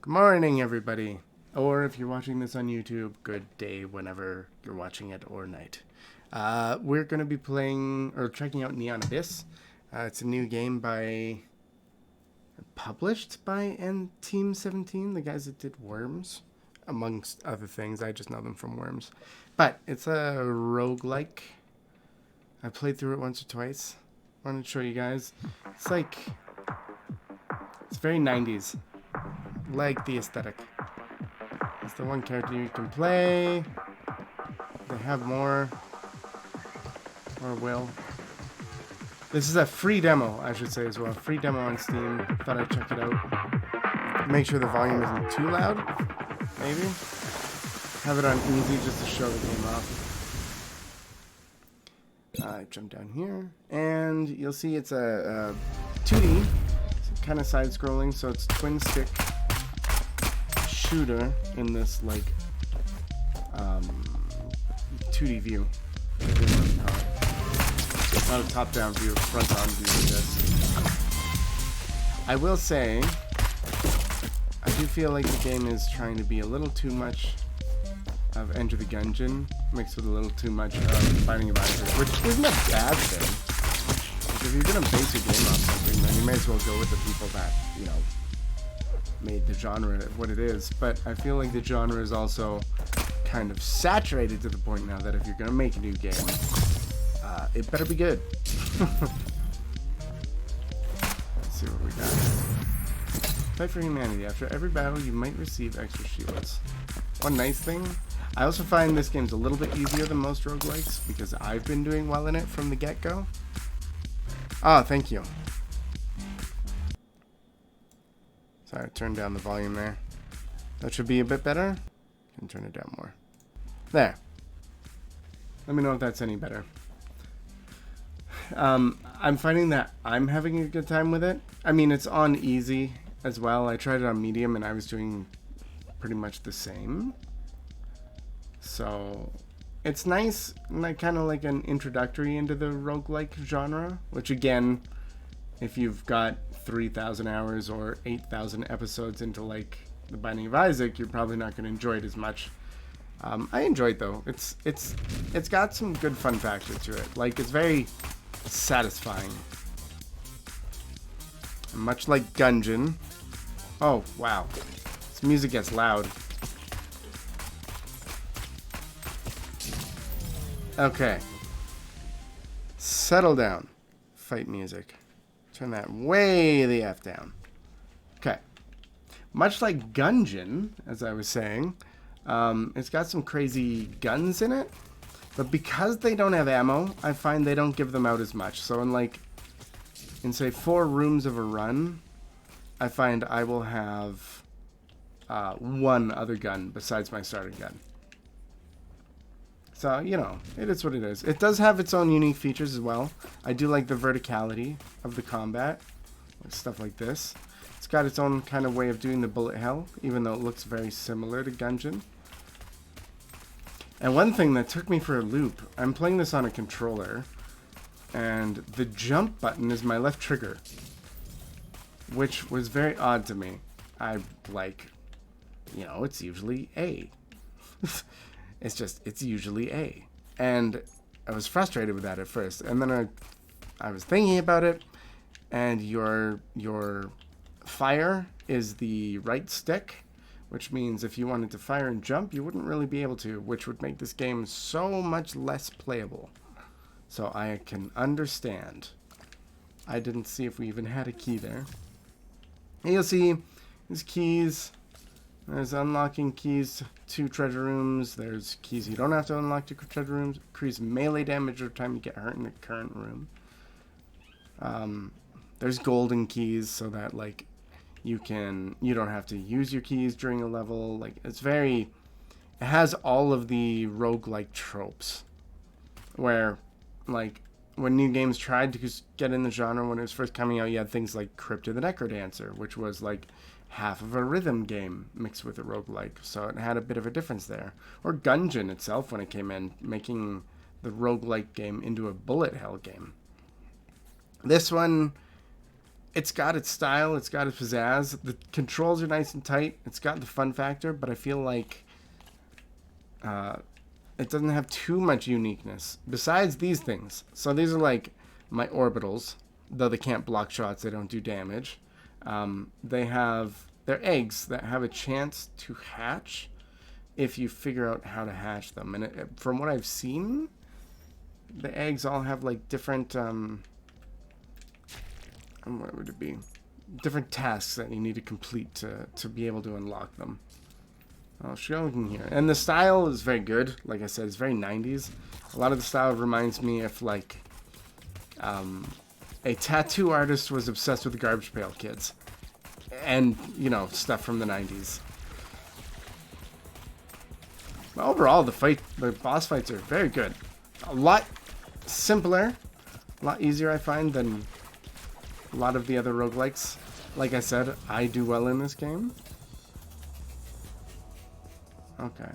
Good morning, everybody. Or if you're watching this on YouTube, good day whenever you're watching it, or night. We're going to be playing, or checking out Neon Abyss. It's a new game published by Team 17, the guys that did Worms, amongst other things. I just know them from Worms. But it's a roguelike. I played through it once or twice. I wanted to show you guys. It's very 90s. Like the aesthetic. It's the one character you can play. They have more. Or will. This is a free demo, I should say as well. Free demo on Steam. Thought I'd check it out. Make sure the volume isn't too loud. Maybe. Have it on easy just to show the game off. I jump down here. And you'll see it's a 2D. It's kind of side-scrolling, so it's twin stick shooter in this like 2D view. Not a top-down view, front-on view, I guess. I will say, I do feel like the game is trying to be a little too much of Enter the Gungeon, mixed with a little too much of Binding of Isaac, which isn't a bad thing. Because if you're going to base your game off something, then you may as well go with the people that, you know, made the genre what it is. But I feel like the genre is also kind of saturated to the point now that if you're going to make a new game, it better be good. Let's see what we got. Fight for humanity. After every battle, you might receive extra shields. One nice thing, I also find this game's a little bit easier than most roguelikes because I've been doing well in it from the get-go. Ah, thank you. Sorry, I turned down the volume there. That should be a bit better. Can turn it down more. There. Let me know if that's any better. I'm finding that I'm having a good time with it. I mean, it's on easy as well. I tried it on medium and I was doing pretty much the same. So it's nice, like kind of like an introductory into the roguelike genre, which again, if you've got 3,000 hours or 8,000 episodes into like The Binding of Isaac, you're probably not going to enjoy it as much. I enjoy it though. It's got some good fun factors to it. Like it's very satisfying. And much like Gungeon. Oh wow, this music gets loud. Okay. Settle down. Fight music. Turn that way the F down. Okay. Much like Gungeon, as I was saying, it's got some crazy guns in it. But because they don't have ammo, I find they don't give them out as much. So in say 4 rooms of a run, I find I will have one other gun besides my starting gun. So, you know, it is what it is. It does have its own unique features as well. I do like the verticality of the combat. Stuff like this. It's got its own kind of way of doing the bullet hell, even though it looks very similar to Gungeon. And one thing that took me for a loop, I'm playing this on a controller, and the jump button is my left trigger, which was very odd to me. It's usually A. It's usually A. And I was frustrated with that at first. And then I was thinking about it, and your fire is the right stick, which means if you wanted to fire and jump, you wouldn't really be able to, which would make this game so much less playable. So I can understand. I didn't see if we even had a key there. And you'll see there's keys. There's unlocking keys to treasure rooms. There's keys you don't have to unlock to treasure rooms. Increase melee damage every time you get hurt in the current room. There's golden keys so that like you don't have to use your keys during a level. Like it has all of the roguelike tropes where like when new games tried to get in the genre when it was first coming out, you had things like Crypt of the Necrodancer, which was like half of a rhythm game mixed with a roguelike, so it had a bit of a difference there. Or Gungeon itself when it came in, making the roguelike game into a bullet hell game. This one It's got its style, it's got its pizzazz. The controls are nice and tight. It's got the fun factor, but I feel like it doesn't have too much uniqueness besides these things. So these are like my orbitals, though they can't block shots, they don't do damage. They have they're eggs that have a chance to hatch if you figure out how to hatch them. And from what I've seen, the eggs all have like different what would it be? Different tasks that you need to complete to be able to unlock them. I'll show you here. And the style is very good. Like I said, it's very 90s. A lot of the style reminds me of like a tattoo artist was obsessed with the Garbage Pail Kids. And, you know, stuff from the 90s. But overall, the boss fights are very good. A lot simpler, a lot easier, I find, than a lot of the other roguelikes. Like I said, I do well in this game. Okay.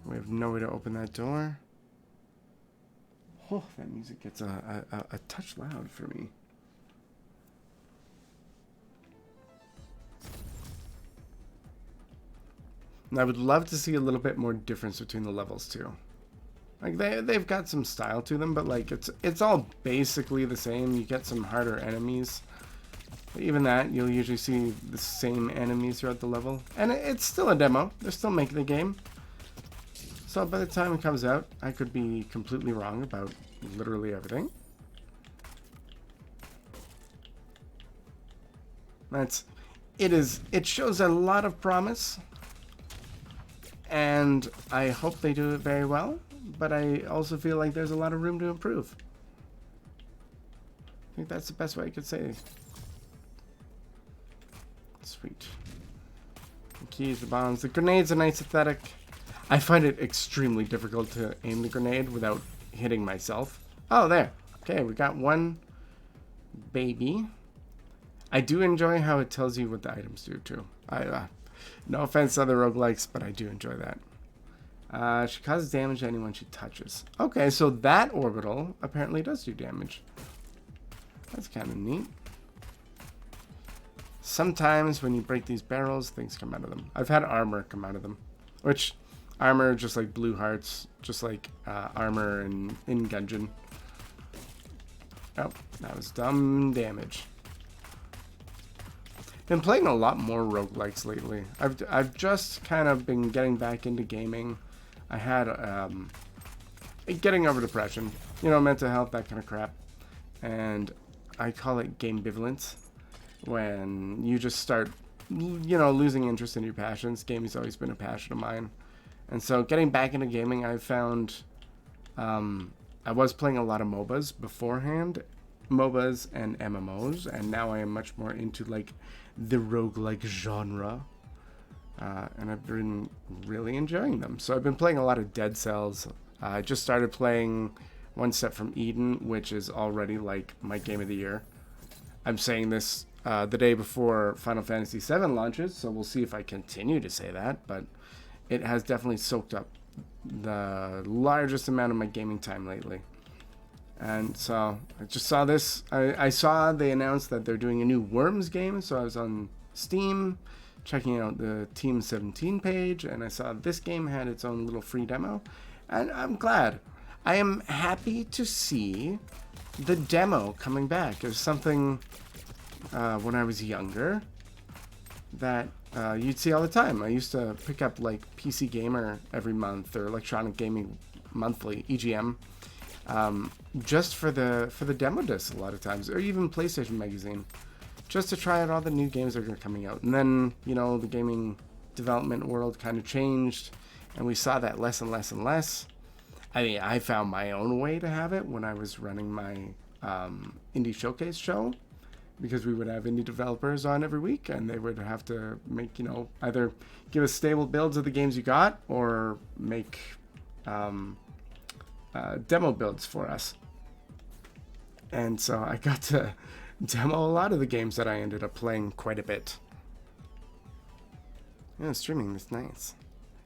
We have no way to open that door. Oh, that music gets a touch loud for me. And I would love to see a little bit more difference between the levels too. Like they've got some style to them, but like it's all basically the same. You get some harder enemies. But even that, you'll usually see the same enemies throughout the level. And it's still a demo. They're still making the game. So by the time it comes out, I could be completely wrong about literally everything. It shows a lot of promise. And I hope they do it very well, but I also feel like there's a lot of room to improve. I think that's the best way I could say. Sweet. The keys, the bombs, the grenades are nice aesthetic. I find it extremely difficult to aim the grenade without hitting myself. Oh, there. Okay, we got one baby. I do enjoy how it tells you what the items do too. No offense to other roguelikes, but I do enjoy that. She causes damage to anyone she touches. Okay, so that orbital apparently does do damage. That's kind of neat. Sometimes when you break these barrels, things come out of them. I've had armor come out of them. Which, armor, just like blue hearts, just like armor in Gungeon. Oh, that was dumb damage. Been playing a lot more roguelikes lately. I've just kind of been getting back into gaming. I had getting over depression, you know, mental health, that kind of crap, and I call it gamebivalence. When you just start, you know, losing interest in your passions. Gaming's always been a passion of mine, and so getting back into gaming, I found I was playing a lot of MOBAs beforehand, MOBAs and MMOs, and now I am much more into like the roguelike genre, and I've been really enjoying them. So I've been playing a lot of Dead Cells. I just started playing One Step from Eden, which is already like my game of the year. I'm saying this the day before Final Fantasy VII launches, so we'll see if I continue to say that, but it has definitely soaked up the largest amount of my gaming time lately. And so I just saw this. I saw they announced that they're doing a new Worms game, so I was on Steam checking out the Team 17 page, and I saw this game had its own little free demo, and I'm glad. I am happy to see the demo coming back. It was something when I was younger that you'd see all the time. I used to pick up like PC Gamer every month or Electronic Gaming Monthly, EGM, just for the demo discs a lot of times, or even PlayStation Magazine, just to try out all the new games that are coming out. And then, you know, the gaming development world kind of changed, and we saw that less and less and less. I mean, I found my own way to have it when I was running my indie showcase show, because we would have indie developers on every week, and they would have to make, you know, either give us stable builds of the games you got, or make demo builds for us. And so I got to demo a lot of the games that I ended up playing quite a bit. Yeah, streaming is nice.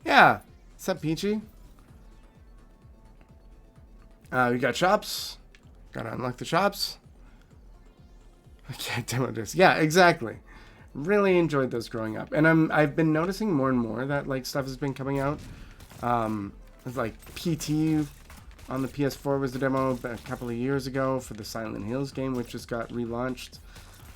Yeah, what's up, Peachy? We got shops. Gotta unlock the shops. Okay, demo disc. Yeah, exactly. Really enjoyed those growing up, and I've been noticing more and more that like stuff has been coming out. It's like PT on the PS4 was the demo a couple of years ago for the Silent Hills game, which just got relaunched.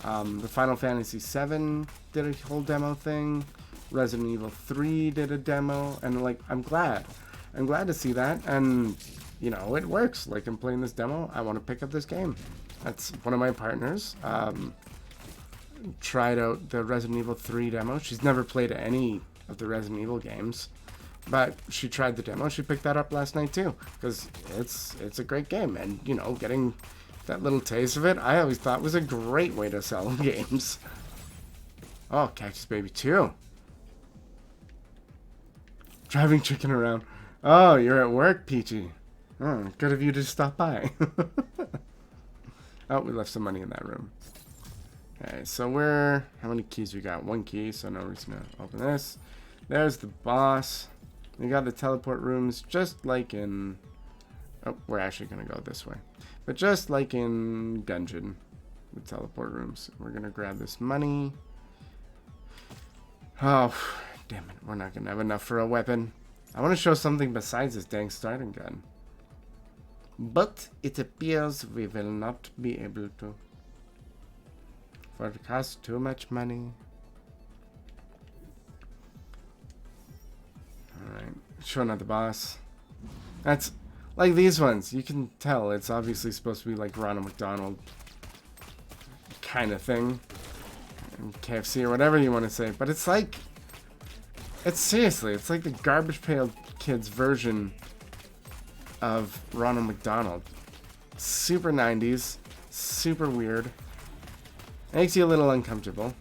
The Final Fantasy VII did a whole demo thing. Resident Evil 3 did a demo, and like I'm glad to see that, and you know it works. Like I'm playing this demo, I want to pick up this game. That's one of my partners. Tried out the Resident Evil 3 demo. She's never played any of the Resident Evil games, but she tried the demo. She picked that up last night too, because it's a great game, and you know, getting that little taste of it, I always thought was a great way to sell games. Oh, Cactus Baby 2. Driving chicken around. Oh, you're at work, Peachy. Oh, good of you to stop by. Oh, we left some money in that room. Okay, so how many keys we got? One key, so now we're just gonna open this. There's the boss. We got the teleport rooms, just like in... Oh, we're actually gonna go this way. But just like in Dungeon, the teleport rooms. We're gonna grab this money. Oh, damn it. We're not gonna have enough for a weapon. I want to show something besides this dang starting gun. But it appears we will not be able to. For it costs too much money. Alright, show another boss. That's like these ones. You can tell it's obviously supposed to be like Ronald McDonald kind of thing. And KFC or whatever you want to say. But it's like, seriously, it's like the Garbage Pail Kids version of Ronald McDonald. Super 90s, super weird. Makes you a little uncomfortable,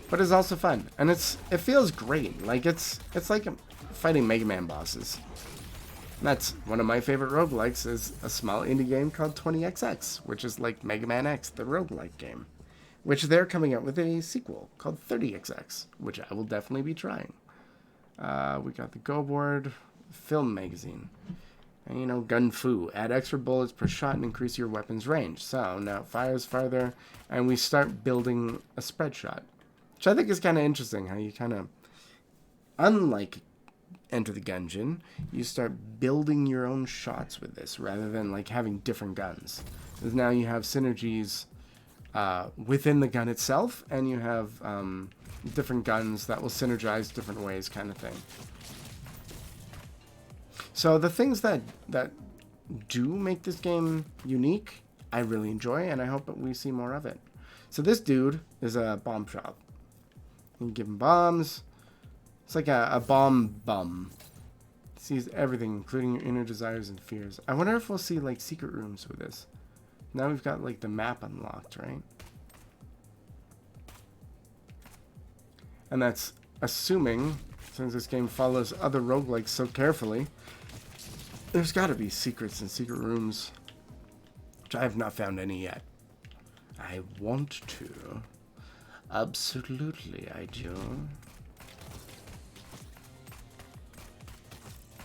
but it's also fun, and it feels great. Like it's like fighting Mega Man bosses. And that's one of my favorite roguelikes, is a small indie game called 20XX, which is like Mega Man X, the roguelike game, which they're coming out with a sequel called 30XX, which I will definitely be trying. We got the Go Board film magazine. And, you know, gun fu. Add extra bullets per shot and increase your weapon's range. So now it fires farther, and we start building a spread shot, which I think is kind of interesting. How you kind of, unlike Enter the Gungeon, you start building your own shots with this rather than like having different guns. Because now you have synergies within the gun itself, and you have different guns that will synergize different ways, kind of thing. So the things that do make this game unique, I really enjoy, and I hope that we see more of it. So this dude is a bomb shop. You can give him bombs. It's like a bomb bum. Sees everything, including your inner desires and fears. I wonder if we'll see like secret rooms with this. Now we've got like the map unlocked, right? And that's assuming, since this game follows other roguelikes so carefully, there's got to be secrets and secret rooms, which I have not found any yet. I want to. Absolutely, I do.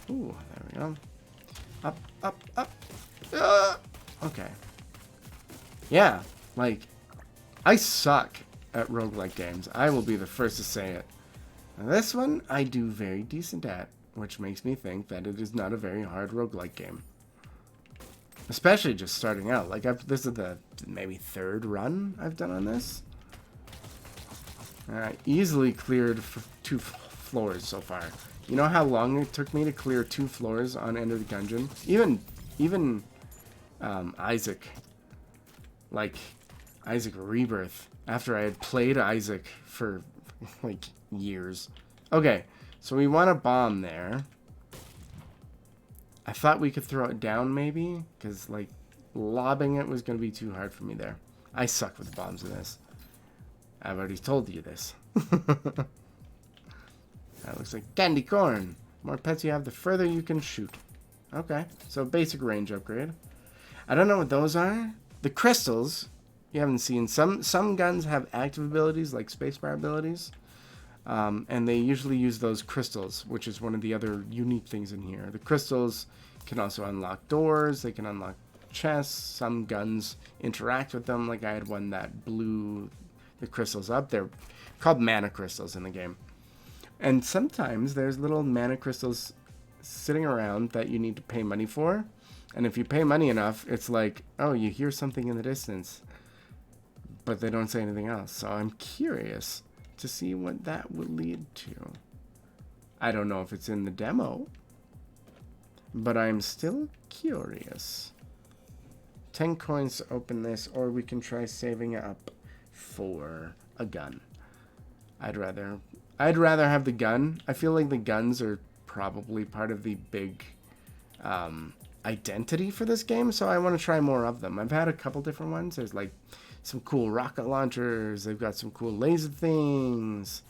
Ooh, there we go. Up, up, up. Okay. Yeah, like, I suck at roguelike games. I will be the first to say it. Now, this one, I do very decent at, which makes me think that it is not a very hard roguelike game. Especially just starting out. Like, this is the maybe third run I've done on this. I easily cleared 2 floors so far. You know how long it took me to clear 2 floors on Enter the Gungeon? Even Isaac. Like, Isaac Rebirth. After I had played Isaac for, like, years. Okay. So we want a bomb there. I thought we could throw it down maybe, because like lobbing it was going to be too hard for me there. I suck with bombs in this. I've already told you this. That looks like candy corn. The more pets you have, the further you can shoot. Okay, so basic range upgrade. I don't know what those are. The crystals, you haven't seen. Some guns have active abilities like spacebar abilities. And they usually use those crystals, which is one of the other unique things in here. The crystals can also unlock doors, they can unlock chests. Some guns interact with them. Like I had one that blew the crystals up. They're called mana crystals in the game. And sometimes there's little mana crystals sitting around that you need to pay money for. And if you pay money enough, it's like, oh, you hear something in the distance, but they don't say anything else. So I'm curious to see what that will lead to. I don't know if it's in the demo, but I'm still curious. 10 coins to open this, or we can try saving up for a gun. I'd rather have the gun. I feel like the guns are probably part of the big identity for this game, so I want to try more of them. I've had a couple different ones. There's like some cool rocket launchers. They've got some cool laser things.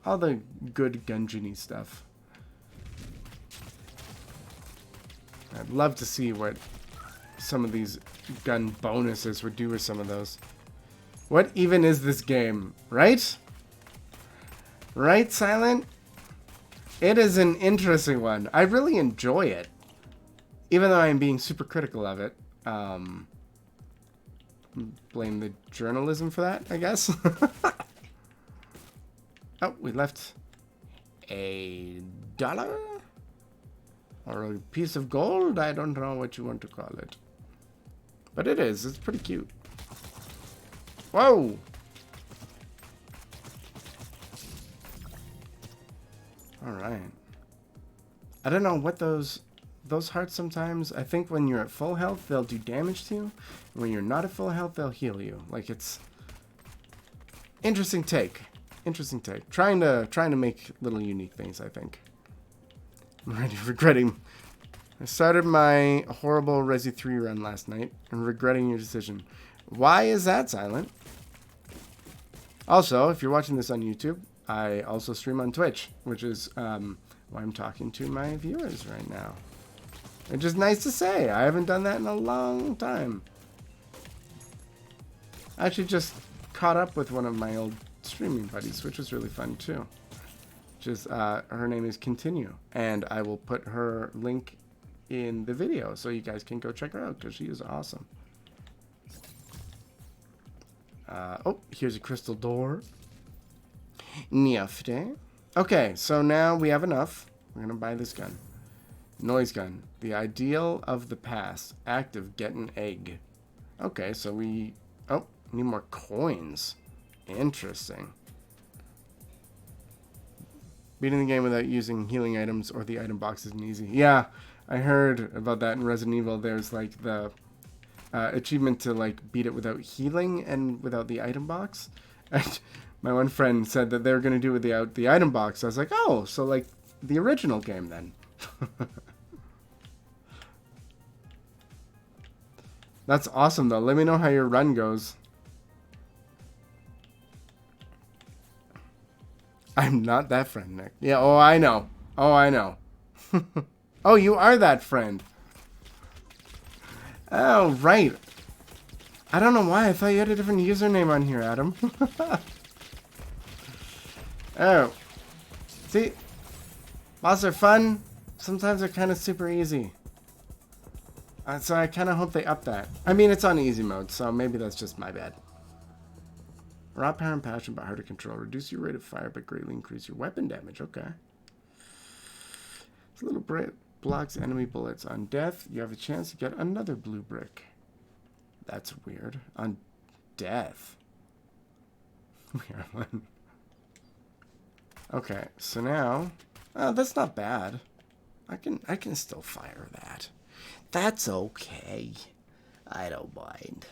All the good Gungeon-y stuff. I'd love to see what some of these gun bonuses would do with some of those. What even is this game, right? Right, Silent? It is an interesting one. I really enjoy it, even though I'm being super critical of it. Blame the journalism for that, I guess. Oh, we left $1 or a piece of gold. I don't know what you want to call it, but it is. It's pretty cute. Whoa! All right. I don't know what those hearts sometimes. I think when you're at full health, they'll do damage to you. When you're not at full health, they'll heal you. Like, it's interesting take. Interesting take. Trying to make little unique things, I think. I'm already regretting. I started my horrible Resi 3 run last night and regretting your decision. Why is that, Silent? Also, if you're watching this on YouTube, I also stream on Twitch, which is why I'm talking to my viewers right now. Which is nice to say. I haven't done that in a long time. I actually just caught up with one of my old streaming buddies, which was really fun too. Just her name is Continue, and I will put her link in the video so you guys can go check her out because she is awesome. Oh, here's a crystal door. Nifty. Okay, so now we have enough. We're gonna buy this gun. Noise gun. The ideal of the past. Active. Get an egg. Okay, so we... Oh, need more coins. Interesting. Beating the game without using healing items or the item box isn't easy. Yeah, I heard about that in Resident Evil. There's like the achievement to like beat it without healing and without the item box. And my one friend said that they were going to do it without the item box. I was like, oh, so like the original game then. That's awesome though. Let me know how your run goes. I'm not that friend, Nick. Yeah, oh, I know. Oh, I know. Oh, you are that friend. Oh, right. I don't know why. I thought you had a different username on here, Adam. Oh. See? Boss are fun. Sometimes they're kind of super easy. So I kind of hope they up that. I mean, it's on easy mode, so maybe that's just my bad. Raw power and passion, but hard to control. Reduce your rate of fire, but greatly increase your weapon damage. Okay. This little brick blocks enemy bullets. On death, you have a chance to get another blue brick. That's weird. On death. Weird one. Okay, so now... Oh, that's not bad. I can still fire that. That's okay. I don't mind.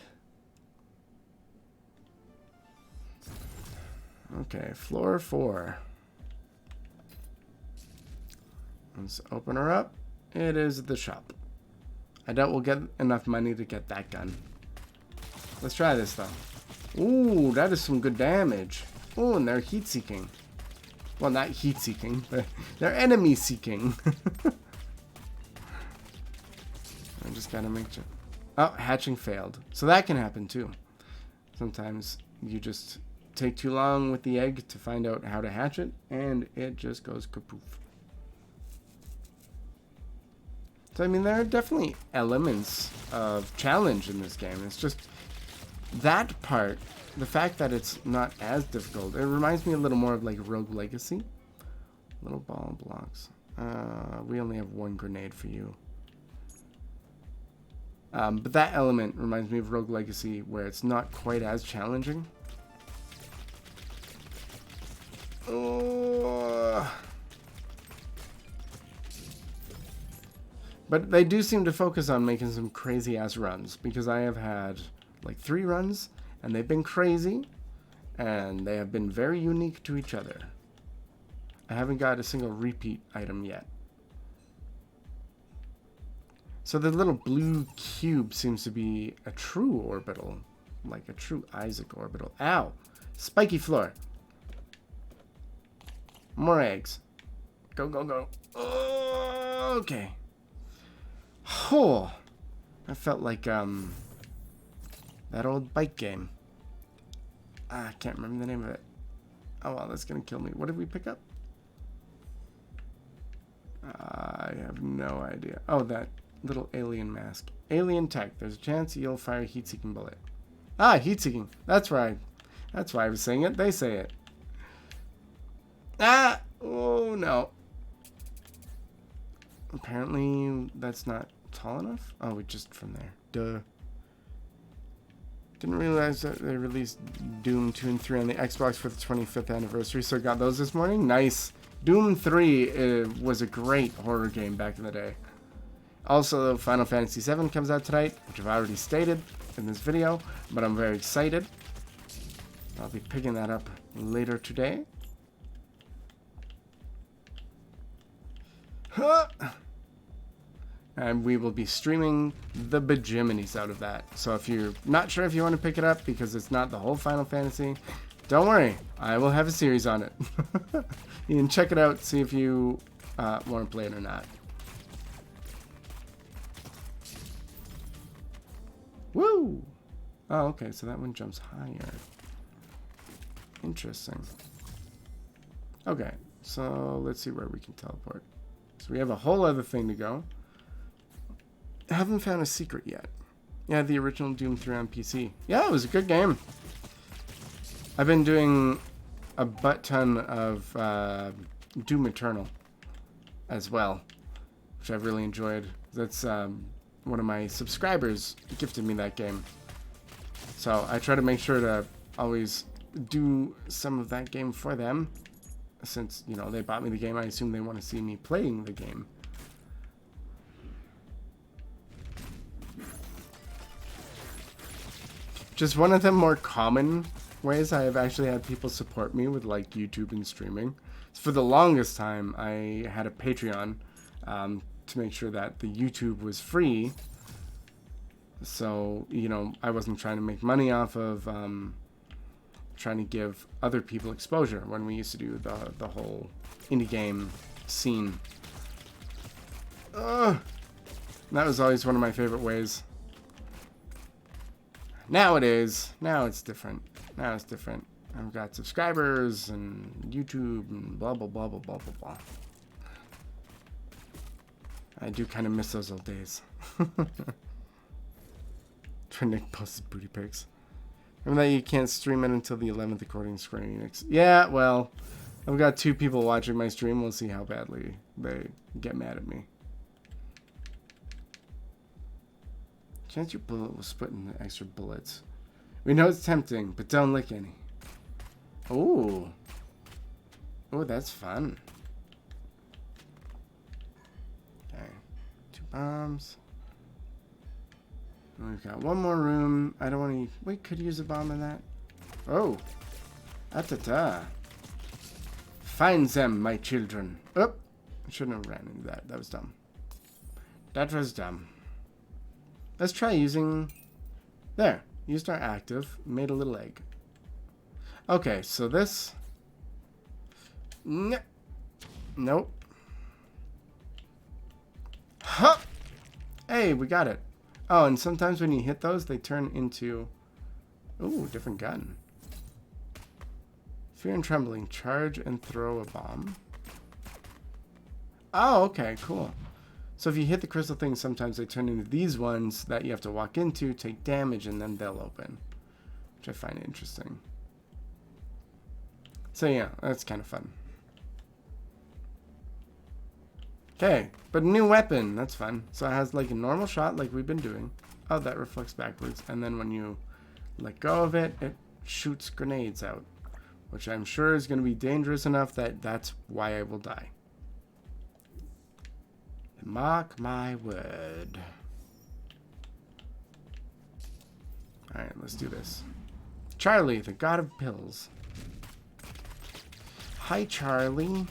Okay, floor 4. Let's open her up. It is the shop. I doubt we'll get enough money to get that gun. Let's try this though. Ooh, that is some good damage. Ooh, and they're heat seeking. Well, not heat seeking, but they're enemy seeking. I just gotta make sure. Oh, hatching failed. So that can happen too. Sometimes you just take too long with the egg to find out how to hatch it, and it just goes kapoof. So, I mean, there are definitely elements of challenge in this game. It's just that part, the fact that it's not as difficult, it reminds me a little more of like Rogue Legacy. Little ball blocks. We only have one grenade for you. But that element reminds me of Rogue Legacy, where it's not quite as challenging. Oh. But they do seem to focus on making some crazy ass runs, because I have had like 3 runs and they've been crazy and they have been very unique to each other. I haven't got a single repeat item yet. So the little blue cube seems to be a true orbital, like a true Isaac orbital. Ow! Spiky floor. More eggs. Go, go, go. Oh, okay. Oh, I felt like that old bike game. I can't remember the name of it. Oh well, that's gonna kill me. What did we pick up? I have no idea. Oh, that little alien mask. Alien tech. There's a chance you'll fire a heat-seeking bullet. Ah, heat-seeking. That's right. That's why I was saying it. They say it. Ah! Oh no. Apparently that's not tall enough. Oh, we just from there. Duh. Didn't realize that they released Doom 2 and 3 on the Xbox for the 25th anniversary, so I got those this morning. Nice. Doom 3 was a great horror game back in the day. Also, Final Fantasy 7 comes out tonight, which I've already stated in this video, but I'm very excited. I'll be picking that up later today. Huh. And we will be streaming the bajiminies out of that. So if you're not sure if you want to pick it up because it's not the whole Final Fantasy, don't worry. I will have a series on it. You can check it out, see if you want to play it or not. Woo! Oh, okay, so that one jumps higher. Interesting. Okay, so let's see where we can teleport. So we have a whole other thing to go. I haven't found a secret yet. Yeah, the original Doom 3 on PC. Yeah, it was a good game. I've been doing a butt ton of Doom Eternal as well, which I've really enjoyed. That's one of my subscribers gifted me that game. So I try to make sure to always do some of that game for them. Since, you know, they bought me the game, I assume they want to see me playing the game. Just one of the more common ways I have actually had people support me with like YouTube and streaming. For the longest time, I had a Patreon to make sure that the YouTube was free. So, you know, I wasn't trying to make money off of trying to give other people exposure when we used to do the whole indie game scene. That was always one of my favorite ways. Now it's different. Now it's different. I've got subscribers and YouTube and blah, blah, blah, blah, blah, blah, blah. I do kind of miss those old days. Nick posted booty pics. Remember that you can't stream it until the 11th according to Square Enix. Yeah, well, I've got 2 people watching my stream. We'll see how badly they get mad at me. Chance your bullet will split into extra bullets. We know it's tempting, but don't lick any. Ooh. Oh, that's fun. Okay. 2 bombs. And we've got 1 more room. I don't want to... Wait, could use a bomb in that? Oh. Ah-ta-ta. Find them, my children. Oh. I shouldn't have ran into that. That was dumb. That was dumb. Let's try using... There. Used our active. Made a little egg. Okay, so this... Nope. Huh! Hey, we got it. Oh, and sometimes when you hit those, they turn into... Ooh, different gun. Fear and trembling. Charge and throw a bomb. Oh, okay, cool. So if you hit the crystal things, sometimes they turn into these ones that you have to walk into, take damage, and then they'll open, which I find interesting. So yeah, that's kind of fun. Okay, but new weapon, that's fun. So it has like a normal shot like we've been doing. Oh, that reflects backwards. And then when you let go of it, it shoots grenades out, which I'm sure is going to be dangerous enough that that's why I will die. Mark my word. Alright, let's do this. Charlie, the god of pills. Hi, Charlie.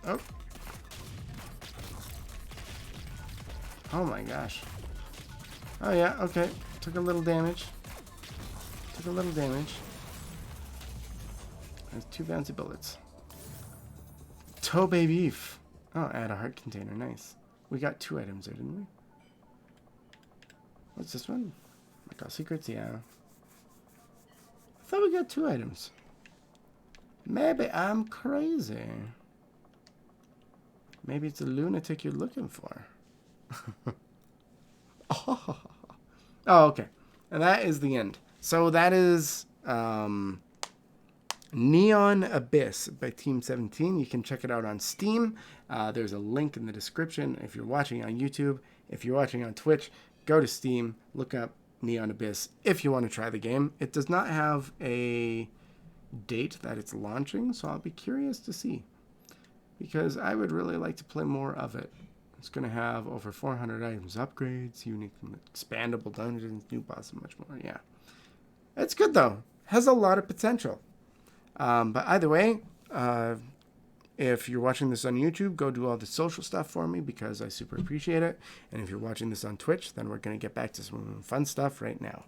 Oh. Oh my gosh. Oh yeah, okay. Took a little damage. Took a little damage. There's 2 bouncy bullets. Tobe beef. Oh, add a heart container. Nice. We got 2 items there, didn't we? What's this one? Like all secrets? Yeah. I thought we got 2 items. Maybe I'm crazy. Maybe it's a lunatic you're looking for. Oh, okay. And that is the end. So that is Neon Abyss by Team 17. You can check it out on Steam. There's a link in the description if you're watching on YouTube. If you're watching on Twitch, go to Steam, look up Neon Abyss if you want to try the game. It does not have a date that it's launching, so I'll be curious to see, because I would really like to play more of it. It's going to have over 400 items, upgrades, unique expandable dungeons, new boss, and much more. Yeah. It's good, though. Has a lot of potential. But either way, if you're watching this on YouTube, go do all the social stuff for me because I super appreciate it. And if you're watching this on Twitch, then we're going to get back to some fun stuff right now.